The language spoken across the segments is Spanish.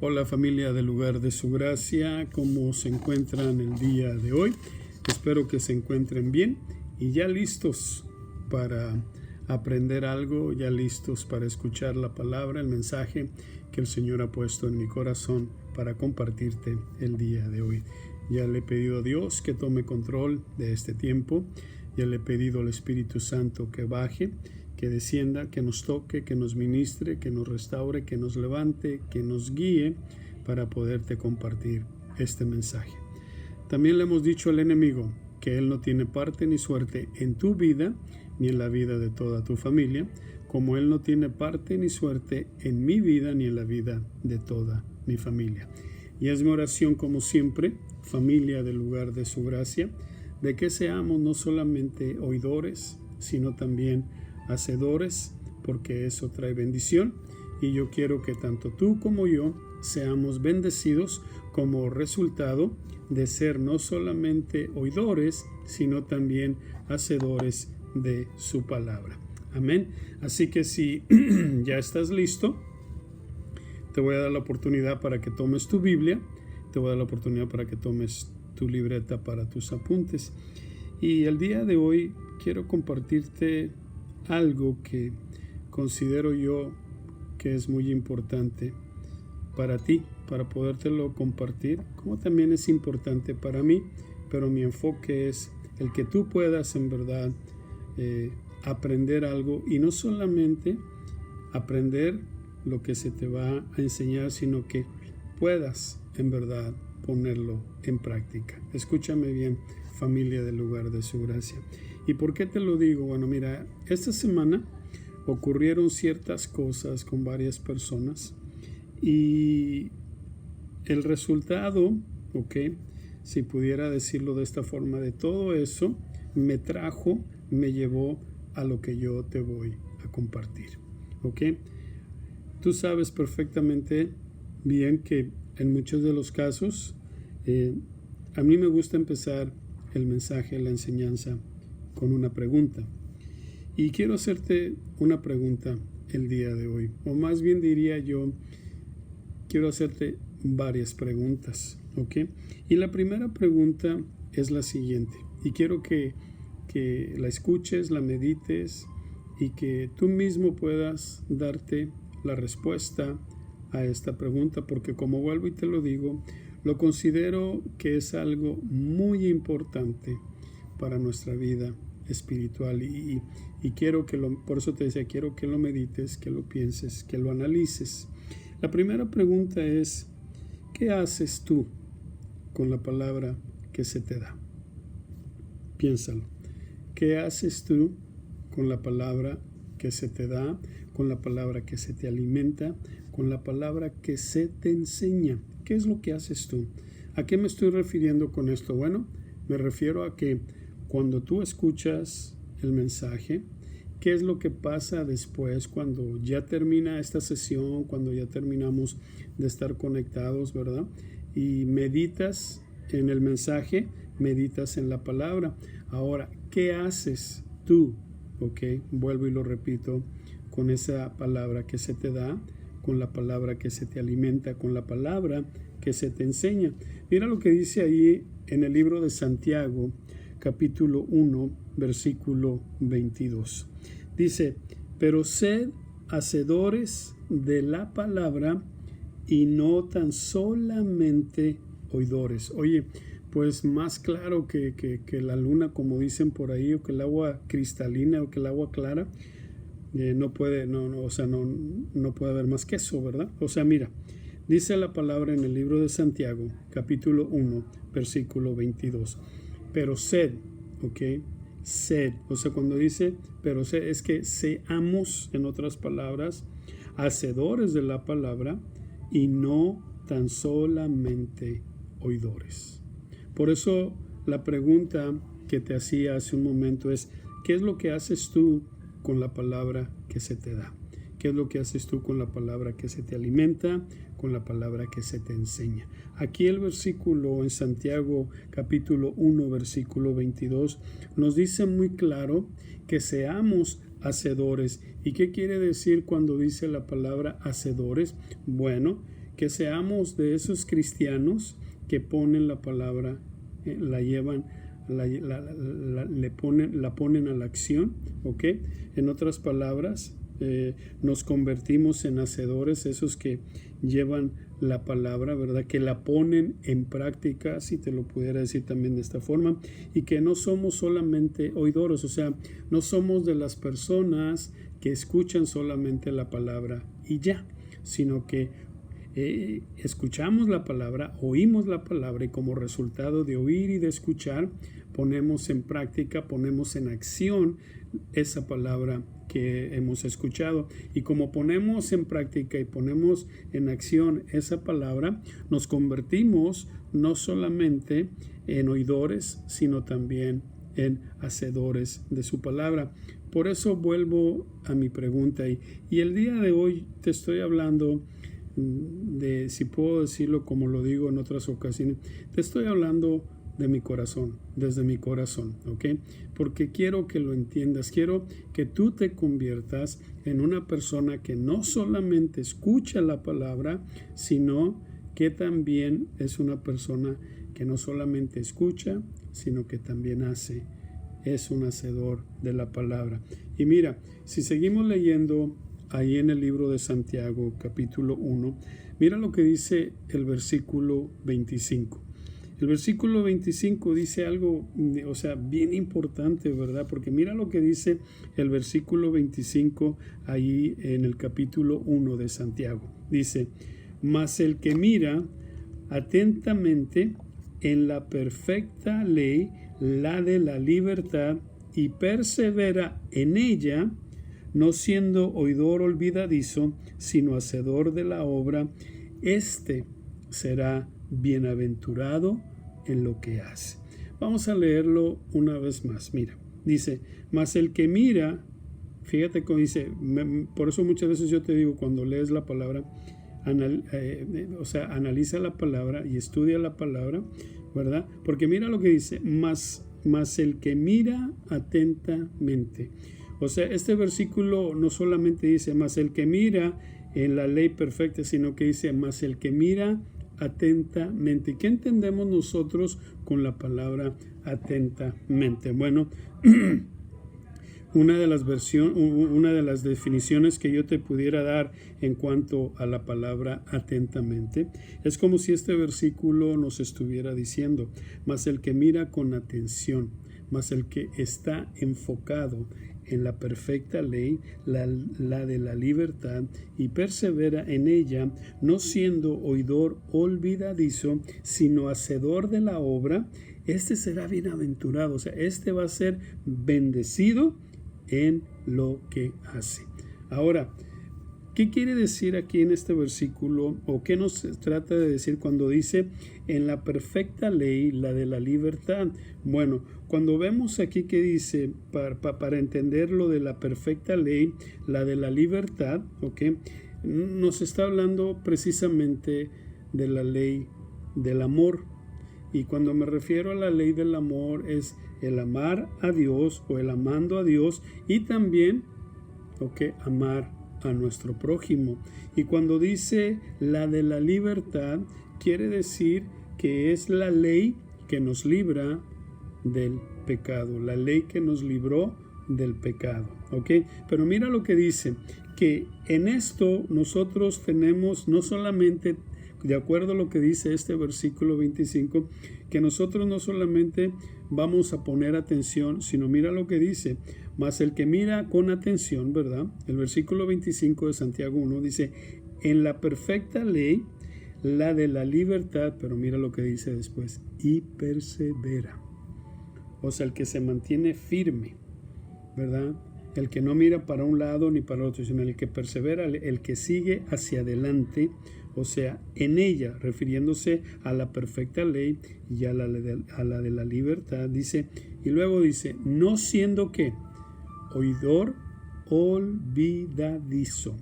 Hola familia del Lugar de Su Gracia, ¿cómo se encuentran el día de hoy? Espero que se encuentren bien y ya listos para aprender algo, ya listos para escuchar la palabra, el mensaje que el Señor ha puesto en mi corazón para compartirte el día de hoy. Ya le he pedido a Dios que tome control de este tiempo, ya le he pedido al Espíritu Santo que baje, que descienda, que nos toque, que nos ministre, que nos restaure, que nos levante, que nos guíe para poderte compartir este mensaje. También le hemos dicho al enemigo que él no tiene parte ni suerte en tu vida ni en la vida de toda tu familia, como él no tiene parte ni suerte en mi vida ni en la vida de toda mi familia. Y es mi oración, como siempre, familia del Lugar de Su Gracia, de que seamos no solamente oidores, sino también hacedores, porque eso trae bendición, y yo quiero que tanto tú como yo seamos bendecidos como resultado de ser no solamente oidores, sino también hacedores de su palabra. Amén. Así que si ya estás listo, te voy a dar la oportunidad para que tomes tu Biblia, te voy a dar la oportunidad para que tomes tu libreta para tus apuntes. Y el día de hoy quiero compartirte algo que considero yo que es muy importante para ti, para podértelo compartir, como también es importante para mí, pero mi enfoque es el que tú puedas en verdad aprender algo, y no solamente aprender lo que se te va a enseñar, sino que puedas en verdad ponerlo en práctica. Escúchame bien, familia del Lugar de Su Gracia. ¿Y por qué te lo digo? Bueno, mira, esta semana ocurrieron ciertas cosas con varias personas y el resultado, si pudiera decirlo de esta forma, de todo eso me llevó a lo que yo te voy a compartir, Tú sabes perfectamente bien que en muchos de los casos a mí me gusta empezar el mensaje, la enseñanza, con una pregunta. Y quiero hacerte una pregunta el día de hoy, o más bien diría yo, quiero hacerte varias preguntas, Y la primera pregunta es la siguiente, y quiero que la escuches, la medites, y que tú mismo puedas darte la respuesta a esta pregunta, porque como vuelvo y te lo digo, lo considero que es algo muy importante para nuestra vida espiritual, y quiero que por eso te decía, quiero que lo medites, que lo pienses, que lo analices. La primera pregunta es, ¿qué haces tú con la palabra que se te da? Piénsalo. ¿Qué haces tú con la palabra que se te da, con la palabra que se te alimenta, con la palabra que se te enseña? ¿Qué es lo que haces tú? ¿A qué me estoy refiriendo con esto? Bueno, me refiero a que cuando tú escuchas el mensaje, ¿qué es lo que pasa después cuando ya termina esta sesión, cuando ya terminamos de estar conectados, ¿verdad? Y meditas en el mensaje, meditas en la palabra. Ahora, ¿qué haces tú? Vuelvo y lo repito, con esa palabra que se te da, con la palabra que se te alimenta, con la palabra que se te enseña. Mira lo que dice ahí en el libro de Santiago, capítulo 1, versículo 22. Dice, pero sed hacedores de la palabra y no tan solamente oidores. Oye, pues más claro que la luna, como dicen por ahí, o que el agua cristalina, o que el agua clara, no puede haber más que eso, ¿verdad? O sea, mira, dice la palabra en el libro de Santiago, capítulo 1, versículo 22. Pero sed, sed. O sea, cuando dice, pero sed, es que seamos, en otras palabras, hacedores de la palabra y no tan solamente oidores. Por eso la pregunta que te hacía hace un momento es, ¿qué es lo que haces tú con la palabra que se te da? ¿Qué es lo que haces tú con la palabra que se te alimenta, con la palabra que se te enseña? Aquí el versículo en Santiago capítulo 1 versículo 22 nos dice muy claro que seamos hacedores. ¿Y qué quiere decir cuando dice la palabra hacedores? Bueno, que seamos de esos cristianos que ponen la palabra, la llevan, la ponen a la acción, ¿ok? En otras palabras, nos convertimos en hacedores, esos que llevan la palabra, ¿verdad? Que la ponen en práctica, si te lo pudiera decir también de esta forma, y que no somos solamente oidores, o sea, no somos de las personas que escuchan solamente la palabra y ya, sino que escuchamos la palabra, oímos la palabra y como resultado de oír y de escuchar, ponemos en práctica, ponemos en acción esa palabra que hemos escuchado. Y como ponemos en práctica y ponemos en acción esa palabra, nos convertimos no solamente en oidores, sino también en hacedores de su palabra. Por eso vuelvo a mi pregunta y el día de hoy te estoy hablando de, si puedo decirlo como lo digo en otras ocasiones, te estoy hablando de mi corazón, desde mi corazón, ¿ok? Porque quiero que lo entiendas, quiero que tú te conviertas en una persona que no solamente escucha la palabra, sino que también es una persona que no solamente escucha, sino que también hace, es un hacedor de la palabra. Y mira, si seguimos leyendo ahí en el libro de Santiago, capítulo 1, mira lo que dice el versículo 25. El versículo 25 dice algo, o sea, bien importante, ¿verdad? Porque mira lo que dice el versículo 25 ahí en el capítulo 1 de Santiago. Dice, mas el que mira atentamente en la perfecta ley, la de la libertad, y persevera en ella, no siendo oidor olvidadizo, sino hacedor de la obra, éste será bienaventurado en lo que hace. Vamos a leerlo una vez más. Mira, dice, mas el que mira, fíjate cómo dice, por eso muchas veces yo te digo, cuando lees la palabra, analiza la palabra y estudia la palabra, ¿verdad? Porque mira lo que dice, mas el que mira atentamente. O sea, este versículo no solamente dice, mas el que mira en la ley perfecta, sino que dice, mas el que mira atentamente. ¿Qué entendemos nosotros con la palabra atentamente? Bueno, una de las definiciones que yo te pudiera dar en cuanto a la palabra atentamente es como si este versículo nos estuviera diciendo, mas el que mira con atención, mas el que está enfocado en la perfecta ley, la de la libertad, y persevera en ella, no siendo oidor olvidadizo, sino hacedor de la obra, este será bienaventurado. O sea, este va a ser bendecido en lo que hace. Ahora, ¿qué quiere decir aquí en este versículo? ¿O qué nos trata de decir cuando dice en la perfecta ley, la de la libertad? Bueno, cuando vemos aquí que dice, para entender lo de la perfecta ley, la de la libertad, ¿ok? Nos está hablando precisamente de la ley del amor. Y cuando me refiero a la ley del amor es el amar a Dios o el amando a Dios y también, ¿ok?, amar a nuestro prójimo. Y cuando dice la de la libertad, quiere decir que es la ley que nos libra del pecado, la ley que nos libró del pecado, ¿ok? Pero mira lo que dice, que en esto nosotros tenemos no solamente, de acuerdo a lo que dice este versículo 25, que nosotros no solamente vamos a poner atención, sino mira lo que dice, mas el que mira con atención, ¿verdad? El versículo 25 de Santiago 1 dice, en la perfecta ley, la de la libertad, pero mira lo que dice después, y persevera. O sea, el que se mantiene firme, ¿verdad? El que no mira para un lado ni para otro, sino el que persevera, el que sigue hacia adelante, o sea, en ella, refiriéndose a la perfecta ley y a la de la libertad, dice, y luego dice, no siendo que oidor olvidadizo,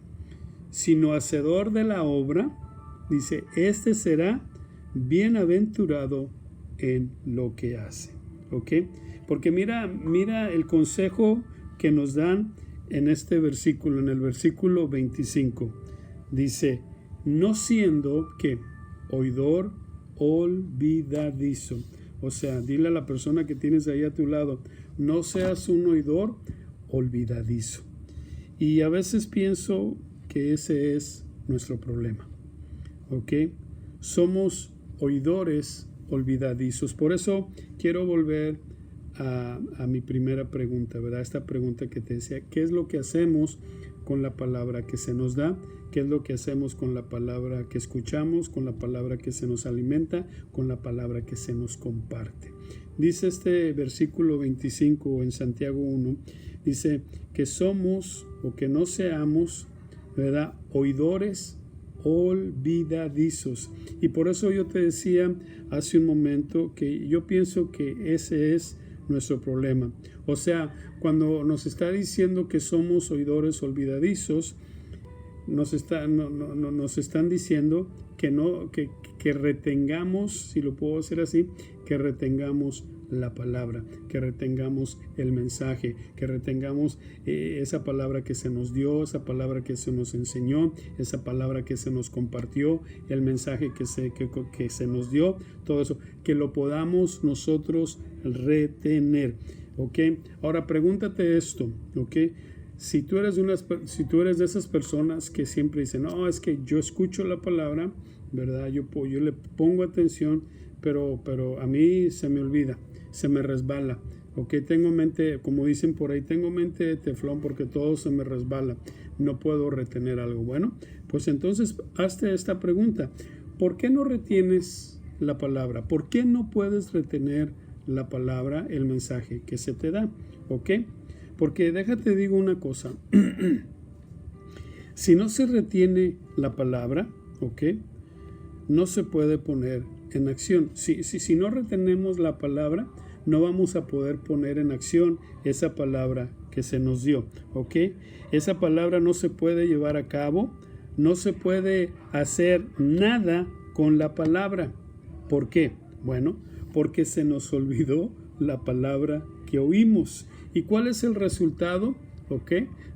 sino hacedor de la obra, dice, este será bienaventurado en lo que hace. ¿Ok? Porque mira el consejo que nos dan en este versículo, en el versículo 25. Dice, no siendo que oidor olvidadizo. O sea, dile a la persona que tienes ahí a tu lado, no seas un oidor olvidadizo. Y a veces pienso que ese es nuestro problema. ¿Ok? Somos oidores olvidadizos. Por eso quiero volver a mi primera pregunta, ¿verdad? Esta pregunta que te decía, ¿qué es lo que hacemos con la palabra que se nos da? ¿Qué es lo que hacemos con la palabra que escuchamos, con la palabra que se nos alimenta, con la palabra que se nos comparte? Dice este versículo 25 en Santiago 1, dice que somos o que no seamos, ¿verdad?, oidores olvidadizos. Y por eso yo te decía hace un momento que yo pienso que ese es nuestro problema. O sea, cuando nos está diciendo que somos oidores olvidadizos, nos están diciendo que retengamos, si lo puedo hacer así, que retengamos la palabra, que retengamos el mensaje, que retengamos esa palabra que se nos dio, esa palabra que se nos enseñó, esa palabra que se nos compartió, el mensaje que se nos dio, todo eso, que lo podamos nosotros retener. ¿Ok? Ahora pregúntate esto, ¿ok? Si tú eres de esas personas que siempre dicen, no, es que yo escucho la palabra, ¿verdad? Yo le pongo atención, pero a mí se me olvida, se me resbala. ¿Ok? Tengo mente, como dicen por ahí, tengo mente de teflón porque todo se me resbala. No puedo retener algo. Bueno, pues entonces hazte esta pregunta. ¿Por qué no retienes la palabra? ¿Por qué no puedes retener la palabra, el mensaje que se te da? ¿Ok? Porque déjate digo una cosa, si no se retiene la palabra, ¿ok?, no se puede poner en acción. Si no retenemos la palabra, no vamos a poder poner en acción esa palabra que se nos dio, ¿ok? Esa palabra no se puede llevar a cabo, no se puede hacer nada con la palabra. ¿Por qué? Bueno, porque se nos olvidó la palabra que oímos. ¿Y cuál es el resultado? ¿Ok?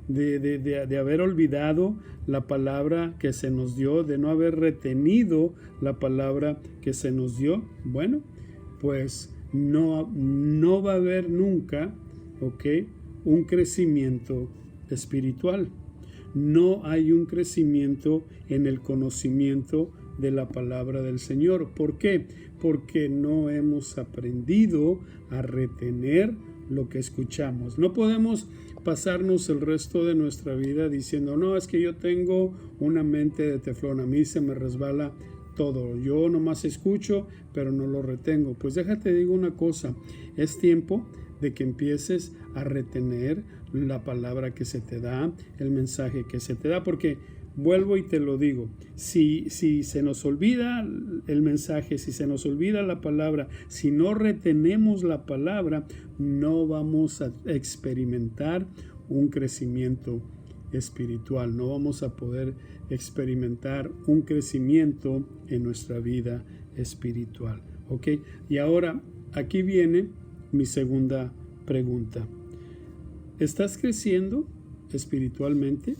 De haber olvidado la palabra que se nos dio, de no haber retenido la palabra que se nos dio. Bueno, pues no va a haber nunca, ¿ok?, un crecimiento espiritual. No hay un crecimiento en el conocimiento de la palabra del Señor. ¿Por qué? Porque no hemos aprendido a retener lo que escuchamos. No podemos pasarnos el resto de nuestra vida diciendo, no, es que yo tengo una mente de teflón, a mí se me resbala todo, yo nomás escucho, pero no lo retengo. Pues déjate digo una cosa, es tiempo de que empieces a retener la palabra que se te da, el mensaje que se te da, porque vuelvo y te lo digo, si se nos olvida el mensaje, si se nos olvida la palabra, si no retenemos la palabra, no vamos a experimentar un crecimiento espiritual, no vamos a poder experimentar un crecimiento en nuestra vida espiritual. ¿Ok? Y ahora, aquí viene mi segunda pregunta. ¿Estás creciendo espiritualmente?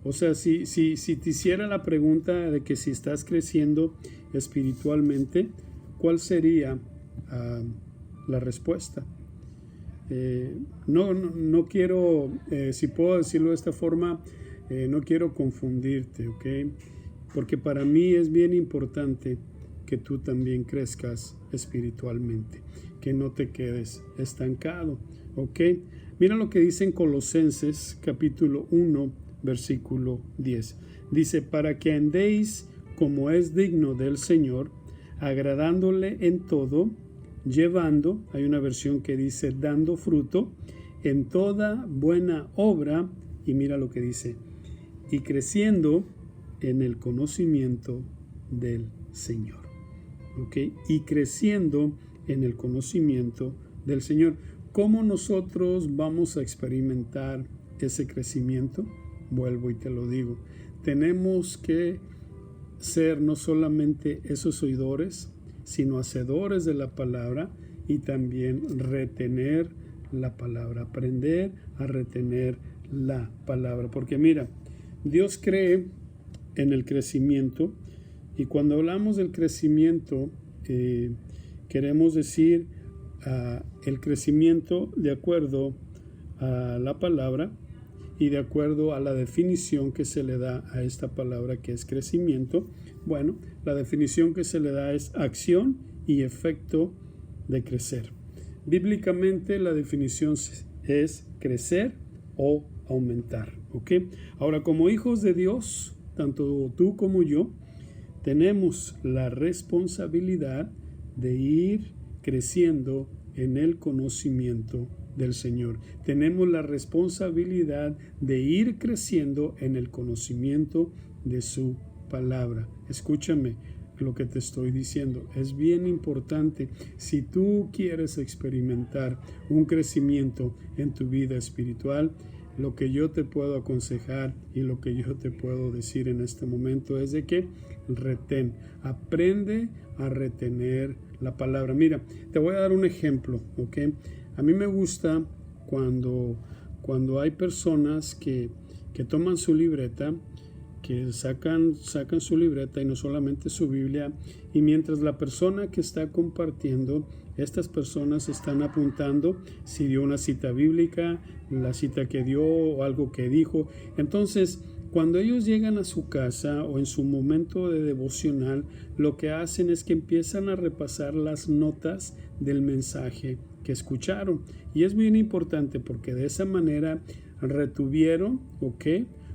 O sea, si te hiciera la pregunta de que si estás creciendo espiritualmente, ¿cuál sería la respuesta? No quiero, si puedo decirlo de esta forma, no quiero confundirte, ¿ok? Porque para mí es bien importante que tú también crezcas espiritualmente, que no te quedes estancado, ¿ok? Mira lo que dice en Colosenses capítulo 1, versículo 10. Dice, para que andéis como es digno del Señor, agradándole en todo, llevando, hay una versión que dice dando fruto, en toda buena obra, y mira lo que dice, y creciendo en el conocimiento del Señor. ¿Ok? Y creciendo en el conocimiento del Señor. ¿Cómo nosotros vamos a experimentar ese crecimiento? Vuelvo y te lo digo. Tenemos que ser no solamente esos oidores, sino hacedores de la palabra y también retener la palabra, aprender a retener la palabra. Porque mira, Dios cree en el crecimiento. Y cuando hablamos del crecimiento, queremos decir el crecimiento de acuerdo a la palabra y de acuerdo a la definición que se le da a esta palabra, que es crecimiento. Bueno, la definición que se le da es acción y efecto de crecer. Bíblicamente la definición es crecer o aumentar, ¿ok? Ahora, como hijos de Dios, tanto tú como yo, tenemos la responsabilidad de ir creciendo en el conocimiento del Señor. Tenemos la responsabilidad de ir creciendo en el conocimiento de su palabra. Escúchame lo que te estoy diciendo. Es bien importante. Si tú quieres experimentar un crecimiento en tu vida espiritual, lo que yo te puedo aconsejar y lo que yo te puedo decir en este momento es de que aprende a retener la palabra. Mira, te voy a dar un ejemplo, ¿ok? A mí me gusta cuando hay personas que toman su libreta, que sacan su libreta y no solamente su Biblia, y mientras la persona que está compartiendo, estas personas están apuntando si dio una cita bíblica, la cita que dio o algo que dijo. Entonces, cuando ellos llegan a su casa o en su momento de devocional, lo que hacen es que empiezan a repasar las notas del mensaje que escucharon. Y es bien importante porque de esa manera retuvieron, ¿ok?,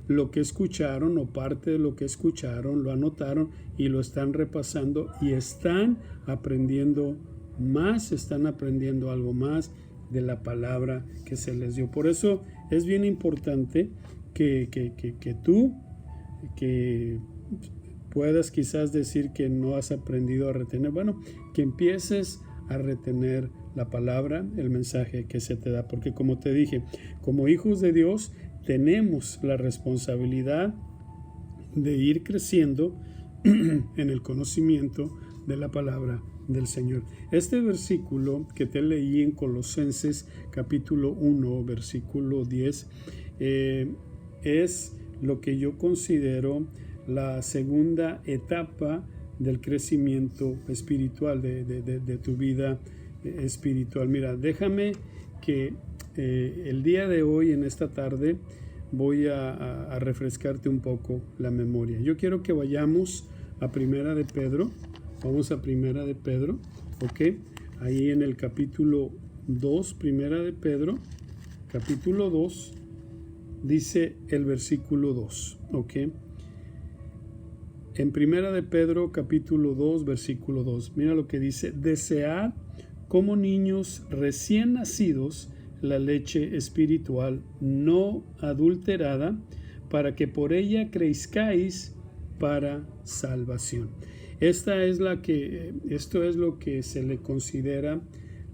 lo que escucharon o parte de lo que escucharon, lo anotaron y lo están repasando y están aprendiendo más, están aprendiendo algo más de la palabra que se les dio. Por eso es bien importante que tú puedas quizás decir que no has aprendido a retener. Bueno, que empieces a retener la palabra, el mensaje que se te da, porque como te dije, como hijos de Dios, tenemos la responsabilidad de ir creciendo en el conocimiento de la palabra del Señor. Este versículo que te leí en Colosenses capítulo 1, versículo 10, es lo que yo considero la segunda etapa del crecimiento espiritual, de tu vida espiritual. Mira, déjame que el día de hoy, en esta tarde, voy a refrescarte un poco la memoria. Yo quiero que vayamos a Primera de Pedro. Vamos a Primera de Pedro, ¿ok? Ahí en el capítulo 2, Primera de Pedro, capítulo 2, dice el versículo 2, ¿ok? En Primera de Pedro, capítulo 2, versículo 2, mira lo que dice: desead como niños recién nacidos la leche espiritual no adulterada, para que por ella crezcáis para salvación. Esto es lo que se le considera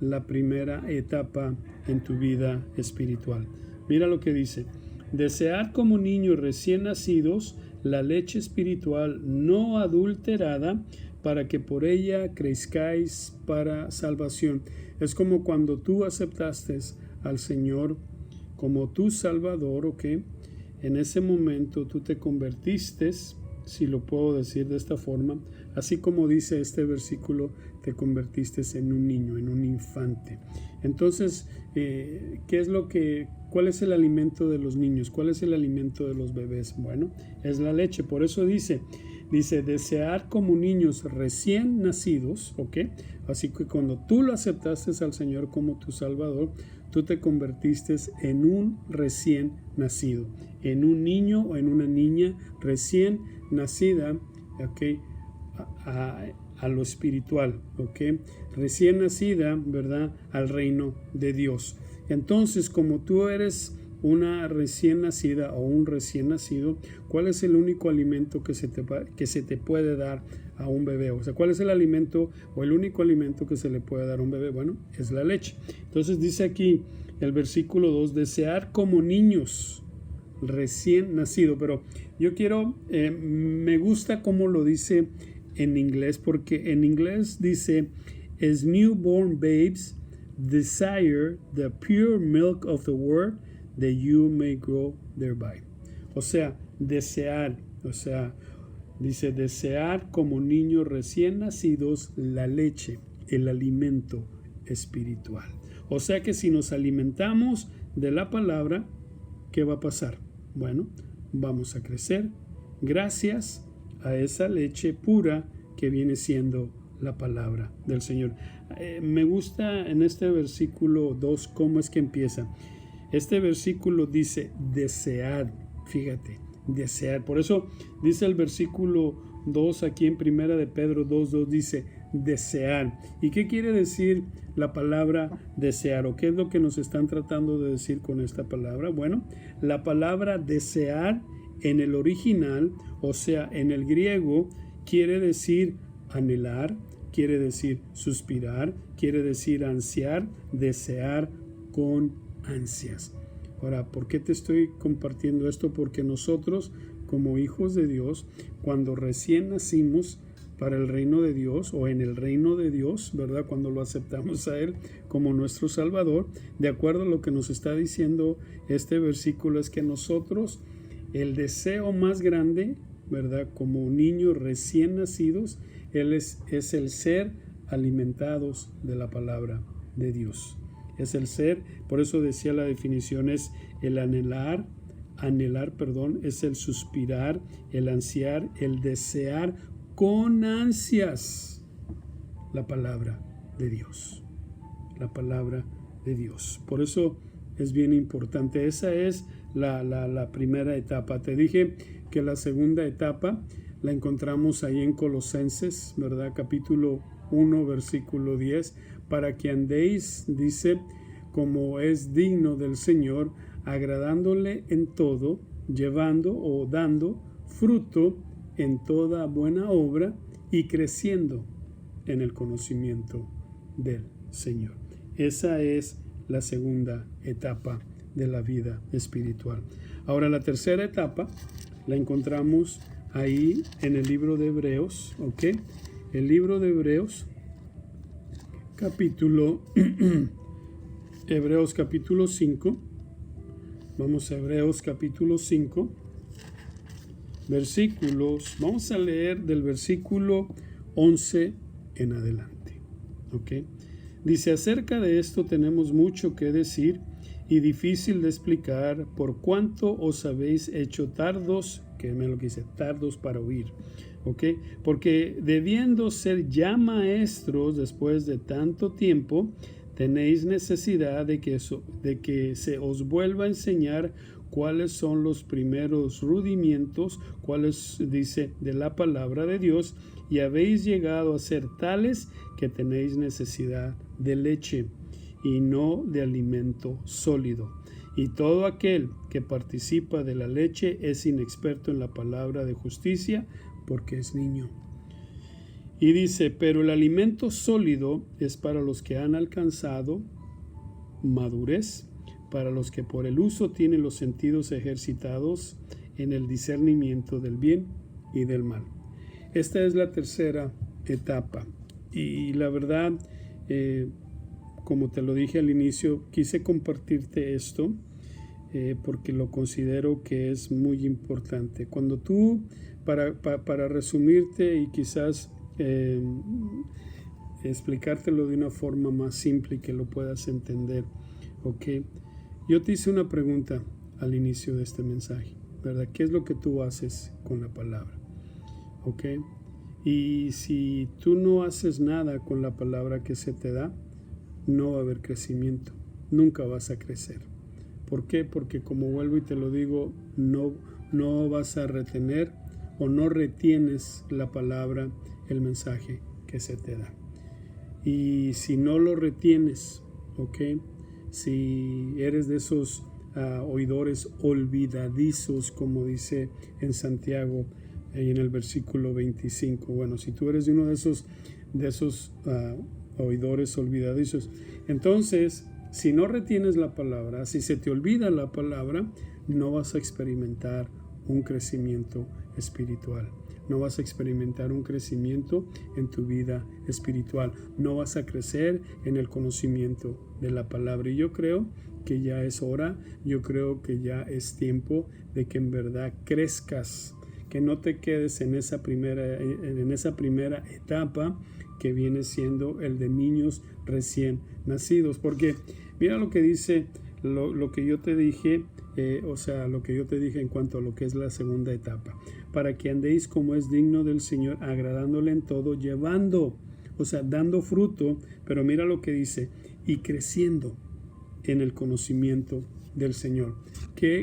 la primera etapa en tu vida espiritual. Mira lo que dice: desead como niños recién nacidos la leche espiritual no adulterada, para que por ella crezcáis para salvación. Es como cuando tú aceptaste al Señor como tu Salvador, ¿ok? En ese momento tú te convertiste, si lo puedo decir de esta forma, así como dice este versículo, te convertiste en un niño, en un infante. Entonces, ¿cuál es el alimento de los niños? ¿Cuál es el alimento de los bebés? Bueno, es la leche. Por eso dice, desear como niños recién nacidos, ¿ok? Así que cuando tú lo aceptaste al Señor como tu Salvador, tú te convertiste en un recién nacido, en un niño o en una niña recién nacida, ¿ok?, a lo espiritual, ¿ok? Recién nacida, ¿verdad?, al reino de Dios. Entonces, como tú eres una recién nacida o un recién nacido, ¿cuál es el único alimento que se te puede dar a un bebé? O sea, ¿cuál es el alimento o el único alimento que se le puede dar a un bebé? Bueno, es la leche. Entonces dice aquí el versículo 2, desear como niños recién nacido. Pero yo me gusta cómo lo dice en inglés, porque en inglés dice, as newborn babes desire the pure milk of the word, that you may grow thereby. O sea, desear, Dice, desear como niños recién nacidos la leche, el alimento espiritual. O sea que si nos alimentamos de la palabra, ¿qué va a pasar? Bueno, vamos a crecer gracias a esa leche pura que viene siendo la palabra del Señor. Me gusta en este versículo 2 cómo es que empieza. Este versículo dice desead, fíjate, desear. Por eso dice el versículo 2 aquí en Primera de Pedro 2:2 dice desear. ¿Y qué quiere decir la palabra desear? ¿O qué es lo que nos están tratando de decir con esta palabra? Bueno, la palabra desear en el original, o sea, en el griego, quiere decir anhelar, quiere decir suspirar, quiere decir ansiar, desear con ansias. Ahora, ¿por qué te estoy compartiendo esto? Porque nosotros, como hijos de Dios, cuando recién nacimos para el reino de Dios o en el reino de Dios, ¿verdad? Cuando lo aceptamos a Él como nuestro Salvador, de acuerdo a lo que nos está diciendo este versículo, es que nosotros, el deseo más grande, ¿verdad? Como niños recién nacidos, es el ser alimentados de la palabra de Dios. Es el ser, por eso decía la definición, es el anhelar, es el suspirar, el ansiar, el desear con ansias la palabra de Dios. La palabra de Dios. Por eso es bien importante. Esa es la primera etapa. Te dije que la segunda etapa la encontramos ahí en Colosenses, ¿verdad? Capítulo 1, versículo 10. Para que andéis, dice, como es digno del Señor, agradándole en todo, llevando o dando fruto en toda buena obra y creciendo en el conocimiento del Señor. Esa es la segunda etapa de la vida espiritual. Ahora, la tercera etapa la encontramos ahí en el libro de Hebreos, ¿ok? El libro de Hebreos, Hebreos capítulo 5. Vamos a Hebreos capítulo 5. Versículos, vamos a leer del versículo 11 en adelante, ¿ok? Dice, acerca de esto tenemos mucho que decir y difícil de explicar, por cuanto os habéis hecho tardos, que me lo que dice, tardos para oír, ¿ok? Porque debiendo ser ya maestros después de tanto tiempo, tenéis necesidad de que se os vuelva a enseñar cuáles son los primeros rudimientos, cuáles, dice, de la palabra de Dios, y habéis llegado a ser tales que tenéis necesidad de leche y no de alimento sólido. Y todo aquel que participa de la leche es inexperto en la palabra de justicia, porque es niño. Y dice, pero el alimento sólido es para los que han alcanzado madurez, para los que por el uso tienen los sentidos ejercitados en el discernimiento del bien y del mal. Esta es la tercera etapa. Y la verdad, como te lo dije al inicio, quise compartirte esto porque lo considero que es muy importante. Cuando tú, para resumirte y quizás explicártelo de una forma más simple y que lo puedas entender, ¿ok? Yo te hice una pregunta al inicio de este mensaje, ¿verdad? ¿Qué es lo que tú haces con la palabra? ¿Ok? Y si tú no haces nada con la palabra que se te da, no va a haber crecimiento, nunca vas a crecer. ¿Por qué? Porque como vuelvo y te lo digo, no vas a retener o no retienes la palabra, el mensaje que se te da. Y si no lo retienes, ¿ok? Si eres de esos oidores olvidadizos, como dice en Santiago, ahí en el versículo 25. Bueno, si tú eres de uno de esos oidores olvidadizos, entonces, si no retienes la palabra, si se te olvida la palabra, no vas a experimentar un crecimiento espiritual. No vas a experimentar un crecimiento en tu vida espiritual. No vas a crecer en el conocimiento de la palabra. Y yo creo que ya es hora, yo creo que ya es tiempo de que en verdad crezcas, que no te quedes en esa primera etapa que viene siendo el de niños recién nacidos. Porque mira lo que dice, lo que yo te dije, lo que yo te dije en cuanto a lo que es la segunda etapa. Para que andéis como es digno del Señor, agradándole en todo, llevando, dando fruto, pero mira lo que dice, y creciendo en el conocimiento del Señor.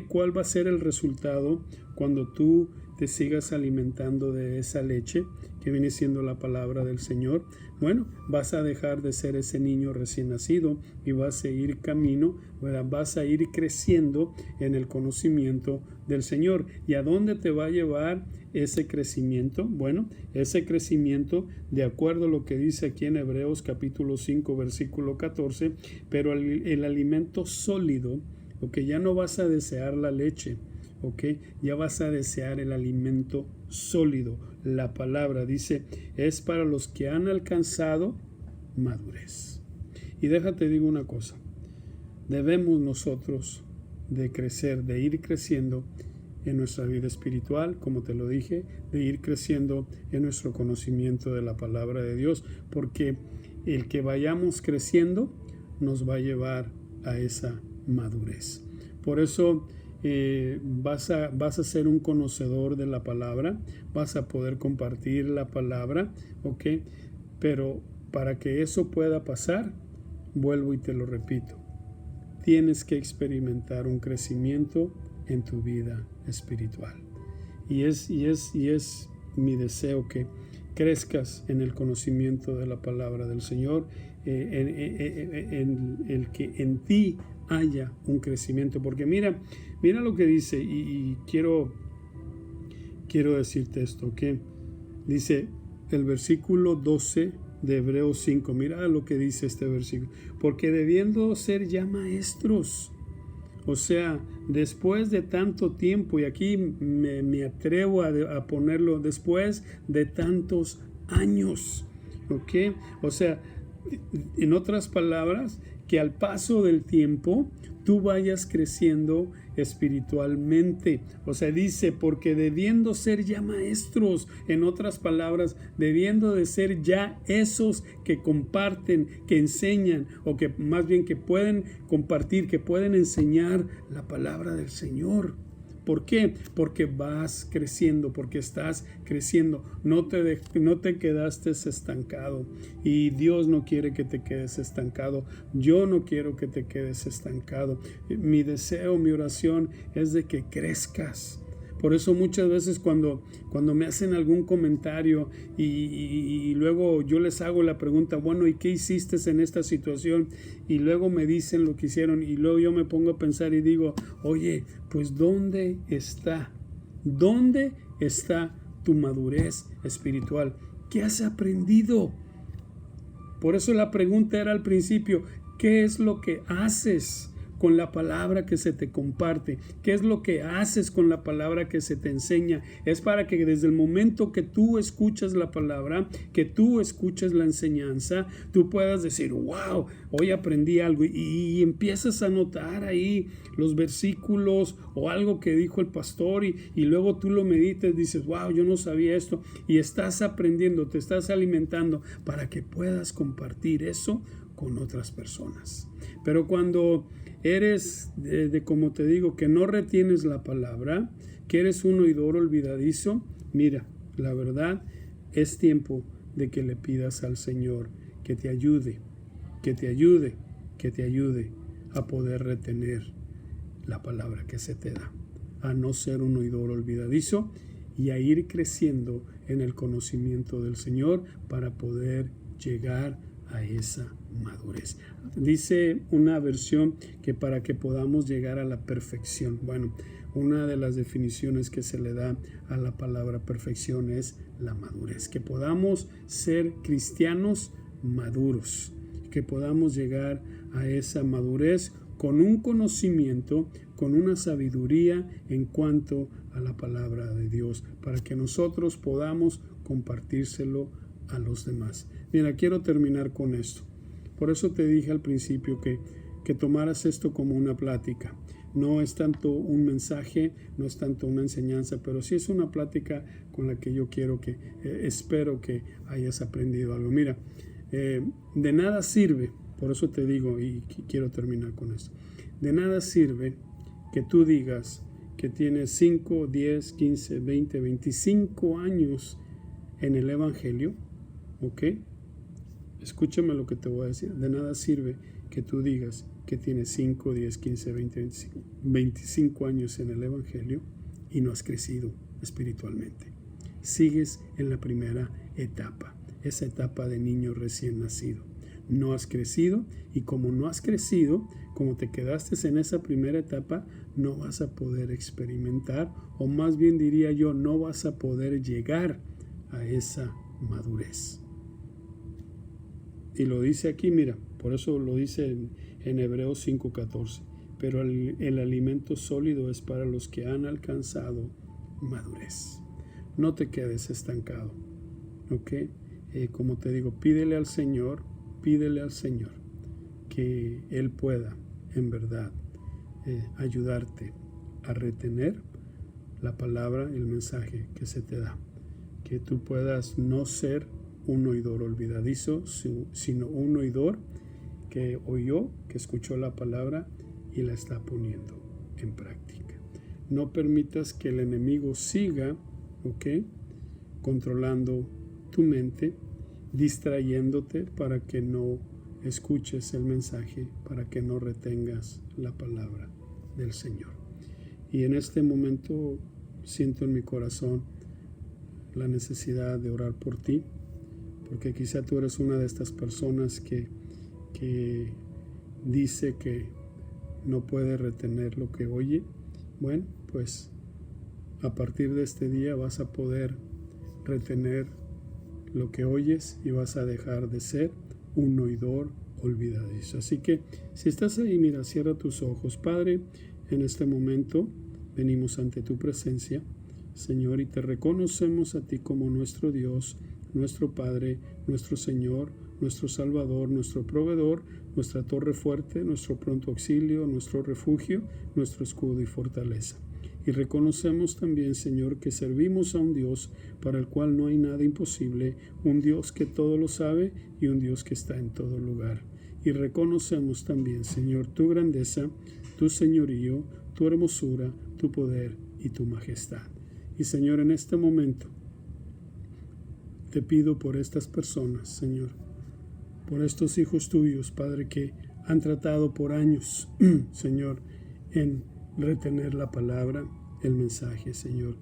¿Cuál va a ser el resultado cuando tú te sigas alimentando de esa leche que viene siendo la palabra del Señor? Bueno, vas a dejar de ser ese niño recién nacido y vas a ir camino, ¿verdad? Vas a ir creciendo en el conocimiento del Señor. ¿Y a dónde te va a llevar ese crecimiento? Bueno, ese crecimiento, de acuerdo a lo que dice aquí en Hebreos capítulo 5, versículo 14, pero el alimento sólido, ya no vas a desear la leche, ya vas a desear el alimento sólido. La palabra dice, es para los que han alcanzado madurez. Y déjate digo una cosa, debemos nosotros de crecer, de ir creciendo en nuestra vida espiritual, como te lo dije, de ir creciendo en nuestro conocimiento de la palabra de Dios, porque el que vayamos creciendo nos va a llevar a esa madurez. Por eso vas a ser un conocedor de la palabra, vas a poder compartir la palabra, pero para que eso pueda pasar, vuelvo y te lo repito, tienes que experimentar un crecimiento en tu vida espiritual. Y es mi deseo que crezcas en el conocimiento de la palabra del Señor, en el que en ti haya un crecimiento. Porque mira lo que dice, y quiero decirte esto, dice el versículo 12 de Hebreos 5, mira lo que dice este versículo, porque debiendo ser ya maestros, después de tanto tiempo, y aquí me atrevo a ponerlo, después de tantos años, en otras palabras, que al paso del tiempo tú vayas creciendo espiritualmente. Dice, porque debiendo ser ya maestros, en otras palabras, debiendo de ser ya esos que comparten, que enseñan, o que más bien que pueden compartir, que pueden enseñar la palabra del Señor. ¿Por qué? Porque vas creciendo, porque estás creciendo. No te quedaste estancado. Y Dios no quiere que te quedes estancado. Yo no quiero que te quedes estancado. Mi deseo, mi oración es de que crezcas. Por eso muchas veces cuando me hacen algún comentario y luego yo les hago la pregunta, bueno, ¿y qué hiciste en esta situación? Y luego me dicen lo que hicieron y luego yo me pongo a pensar y digo, oye, pues ¿dónde está tu madurez espiritual? ¿Qué has aprendido? Por eso la pregunta era al principio, ¿qué es lo que haces con la palabra que se te comparte? ¿Qué es lo que haces con la palabra que se te enseña? Es para que desde el momento que tú escuchas la palabra, que tú escuches la enseñanza, tú puedas decir, wow, hoy aprendí algo, y empiezas a notar ahí los versículos o algo que dijo el pastor y luego tú lo meditas, dices, wow, yo no sabía esto, y estás aprendiendo, te estás alimentando para que puedas compartir eso con otras personas. Pero cuando eres como te digo, que no retienes la palabra, que eres un oidor olvidadizo, mira, la verdad es tiempo de que le pidas al Señor que te ayude a poder retener la palabra que se te da, a no ser un oidor olvidadizo y a ir creciendo en el conocimiento del Señor para poder llegar a esa madurez. Dice una versión que para que podamos llegar a la perfección. Bueno, una de las definiciones que se le da a la palabra perfección es la madurez. Que podamos ser cristianos maduros, que podamos llegar a esa madurez con un conocimiento, con una sabiduría en cuanto a la palabra de Dios, para que nosotros podamos compartírselo a los demás. Mira, quiero terminar con esto. Por eso te dije al principio que tomaras esto como una plática. No es tanto un mensaje, no es tanto una enseñanza, pero sí es una plática con la que yo espero que hayas aprendido algo. Mira, de nada sirve, por eso te digo y quiero terminar con esto, de nada sirve que tú digas que tienes 5, 10, 15, 20, 25 años en el Evangelio, ¿ok? Escúchame lo que te voy a decir. De nada sirve que tú digas que tienes 5, 10, 15, 20, 25 años en el Evangelio y no has crecido espiritualmente. Sigues en la primera etapa, esa etapa de niño recién nacido. No has crecido, y como no has crecido, como te quedaste en esa primera etapa, no vas a poder experimentar, o más bien diría yo, no vas a poder llegar a esa madurez. Y lo dice aquí, mira, por eso lo dice en Hebreos 5:14. Pero el alimento sólido es para los que han alcanzado madurez. No te quedes estancado, ¿ok? Como te digo, pídele al Señor que Él pueda, en verdad, ayudarte a retener la palabra, el mensaje que se te da. Que tú puedas no ser un oidor olvidadizo, sino un oidor que oyó, que escuchó la palabra y la está poniendo en práctica. No permitas que el enemigo siga, ¿ok?, controlando tu mente, distrayéndote para que no escuches el mensaje, para que no retengas la palabra del Señor. Y en este momento siento en mi corazón la necesidad de orar por ti, porque quizá tú eres una de estas personas que dice que no puede retener lo que oye. Bueno, pues a partir de este día vas a poder retener lo que oyes y vas a dejar de ser un oidor olvidadizo. Así que si estás ahí, mira, cierra tus ojos. Padre, en este momento venimos ante tu presencia, Señor, y te reconocemos a ti como nuestro Dios, nuestro Padre, nuestro Señor, nuestro Salvador, nuestro proveedor, nuestra torre fuerte, nuestro pronto auxilio, nuestro refugio, nuestro escudo y fortaleza. Y reconocemos también, Señor, que servimos a un Dios para el cual no hay nada imposible, un Dios que todo lo sabe y un Dios que está en todo lugar. Y reconocemos también, Señor, tu grandeza, tu señorío, tu hermosura, tu poder y tu majestad. Y, Señor, en este momento te pido por estas personas, Señor, por estos hijos tuyos, Padre, que han tratado por años, Señor, en retener la palabra, el mensaje, Señor.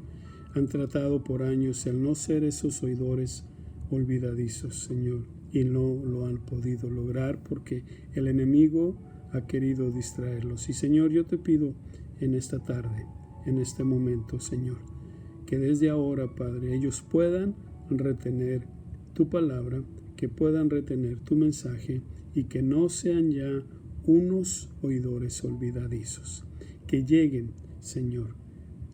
Han tratado por años el no ser esos oidores olvidadizos, Señor, y no lo han podido lograr porque el enemigo ha querido distraerlos. Y, Señor, yo te pido en esta tarde, en este momento, Señor, que desde ahora, Padre, ellos puedan retener tu palabra, que puedan retener tu mensaje y que no sean ya unos oidores olvidadizos. Que lleguen, Señor,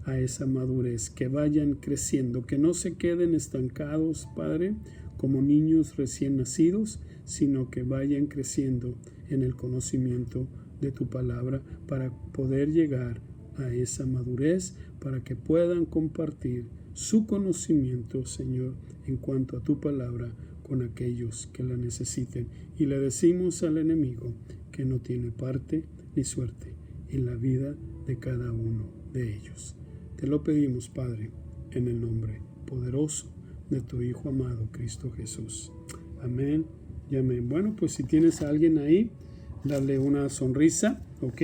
a esa madurez, que vayan creciendo, que no se queden estancados, Padre, como niños recién nacidos, sino que vayan creciendo en el conocimiento de tu palabra para poder llegar a esa madurez, para que puedan compartir su conocimiento, Señor, en cuanto a tu palabra con aquellos que la necesiten. Y le decimos al enemigo que no tiene parte ni suerte en la vida de cada uno de ellos. Te lo pedimos, Padre, en el nombre poderoso de tu Hijo amado, Cristo Jesús. Amén y amén. Bueno, pues si tienes a alguien ahí, dale una sonrisa, ¿ok?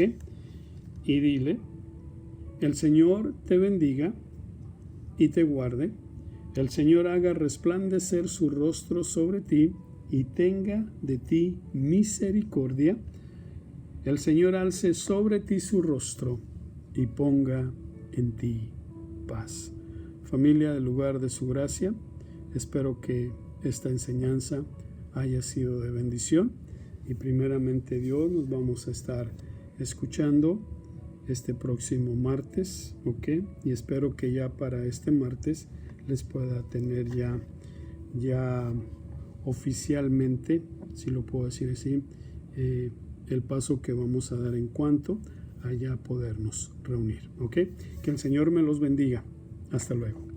Y dile: el Señor te bendiga y te guarde. El Señor haga resplandecer su rostro sobre ti y tenga de ti misericordia. El Señor alce sobre ti su rostro y ponga en ti paz. Familia del lugar de su gracia, espero que esta enseñanza haya sido de bendición y primeramente Dios nos vamos a estar escuchando este próximo martes, ¿ok? Y espero que ya para este martes les pueda tener ya oficialmente, si lo puedo decir así, el paso que vamos a dar en cuanto allá podernos reunir. ¿Ok? Que el Señor me los bendiga. Hasta luego.